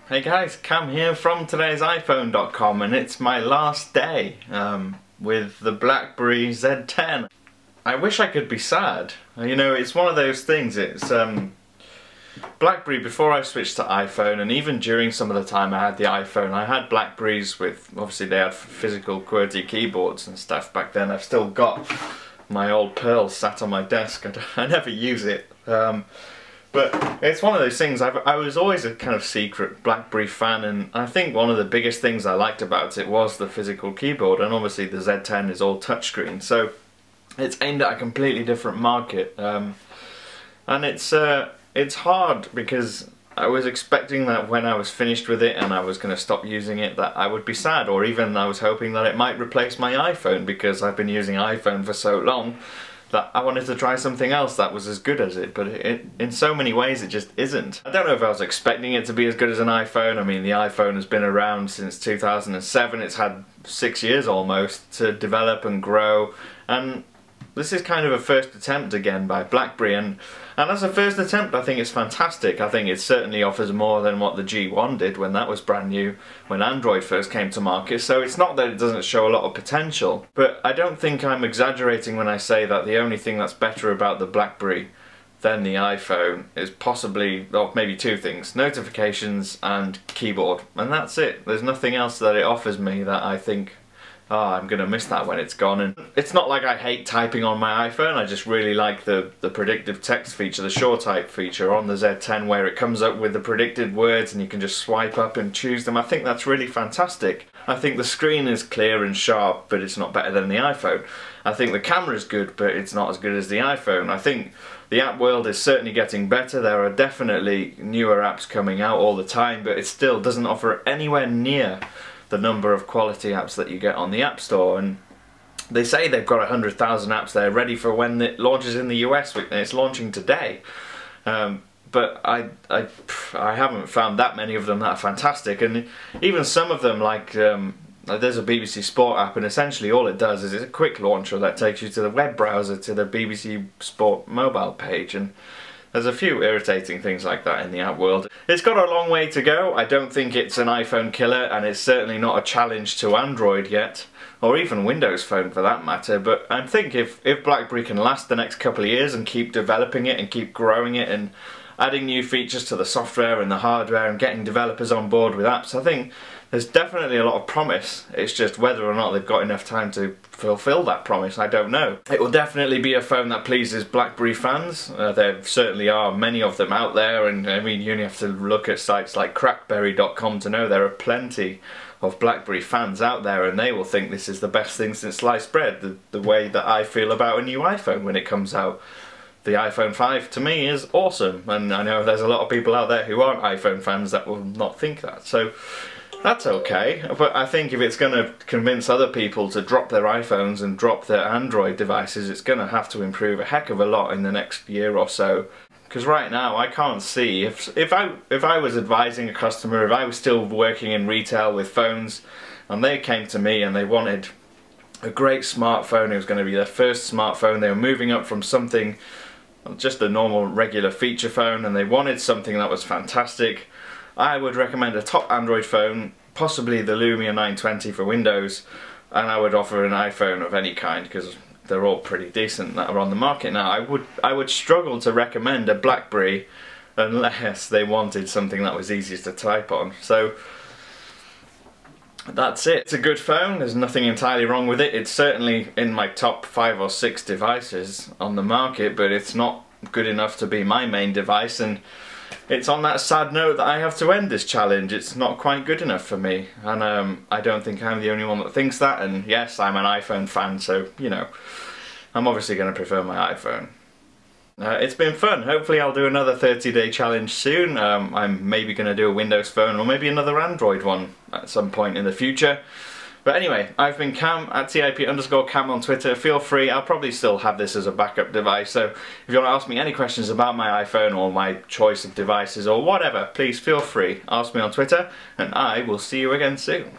Hey guys, Cam here from today'siphone.com, and it's my last day with the BlackBerry Z10. I wish I could be sad. You know, it's one of those things, it's BlackBerry, before I switched to iPhone, and even during some of the time I had the iPhone, I had BlackBerries with, obviously they had physical QWERTY keyboards and stuff back then. I've still got my old Pearl sat on my desk. I never use it. But it's one of those things, I was always a kind of secret BlackBerry fan, and I think one of the biggest things I liked about it was the physical keyboard, and obviously the Z10 is all touchscreen, so it's aimed at a completely different market. And it's hard because I was expecting that when I was finished with it and I was going to stop using it that I would be sad, or even I was hoping that it might replace my iPhone, because I've been using iPhone for so long that I wanted to try something else that was as good as it, but in so many ways it just isn't. I don't know if I was expecting it to be as good as an iPhone. I mean, the iPhone has been around since 2007, it's had 6 years almost to develop and grow, and this is kind of a first attempt again by BlackBerry, and as a first attempt I think it's fantastic. I think it certainly offers more than what the G1 did when that was brand new, when Android first came to market, so it's not that it doesn't show a lot of potential, but I don't think I'm exaggerating when I say that the only thing that's better about the BlackBerry than the iPhone is possibly, or maybe two things: notifications and keyboard, and that's it. There's nothing else that it offers me that I think, oh, I'm gonna miss that when it's gone. And it's not like I hate typing on my iPhone, I just really like the predictive text feature, the SureType feature on the Z10, where it comes up with the predicted words and you can just swipe up and choose them. I think that's really fantastic. I think the screen is clear and sharp, but it's not better than the iPhone. I think the camera is good, but it's not as good as the iPhone. I think the app world is certainly getting better. There are definitely newer apps coming out all the time, but it still doesn't offer anywhere near the number of quality apps that you get on the App Store. And they say they've got 100,000 apps there ready for when it launches in the US, and it's launching today. But I haven't found that many of them that are fantastic, and even some of them, like there's a BBC Sport app, and essentially all it does is it's a quick launcher that takes you to the web browser to the BBC Sport mobile page, and there's a few irritating things like that in the app world. It's got a long way to go. I don't think it's an iPhone killer, and it's certainly not a challenge to Android yet, or even Windows Phone for that matter, but I think if BlackBerry can last the next couple of years and keep developing it and keep growing it and adding new features to the software and the hardware and getting developers on board with apps, I think there's definitely a lot of promise. It's just whether or not they've got enough time to fulfill that promise, I don't know. It will definitely be a phone that pleases BlackBerry fans. There certainly are many of them out there, and I mean, you only have to look at sites like crackberry.com to know there are plenty of BlackBerry fans out there, and they will think this is the best thing since sliced bread, the way that I feel about a new iPhone when it comes out. The iPhone 5 to me is awesome, and I know there's a lot of people out there who aren't iPhone fans that will not think that, so that's okay. But I think if it's going to convince other people to drop their iPhones and drop their Android devices, it's going to have to improve a heck of a lot in the next year or so. Because right now I can't see, if I was advising a customer, if I was still working in retail with phones and they came to me and they wanted a great smartphone, it was going to be their first smartphone, they were moving up from something, just a normal regular feature phone, and they wanted something that was fantastic, I would recommend a top Android phone, possibly the Lumia 920 for Windows, and I would offer an iPhone of any kind, because they're all pretty decent that are on the market now. I would struggle to recommend a BlackBerry unless they wanted something that was easiest to type on. So that's it. It's a good phone, there's nothing entirely wrong with it. It's certainly in my top 5 or 6 devices on the market, but it's not good enough to be my main device, and it's on that sad note that I have to end this challenge. It's not quite good enough for me, and I don't think I'm the only one that thinks that, and yes, I'm an iPhone fan, so, you know, I'm obviously going to prefer my iPhone. It's been fun. Hopefully I'll do another 30-day challenge soon. I'm maybe going to do a Windows Phone or maybe another Android one at some point in the future. But anyway, I've been Cam at TIP_Cam on Twitter. Feel free, I'll probably still have this as a backup device, so if you want to ask me any questions about my iPhone or my choice of devices or whatever, please feel free, ask me on Twitter, and I will see you again soon.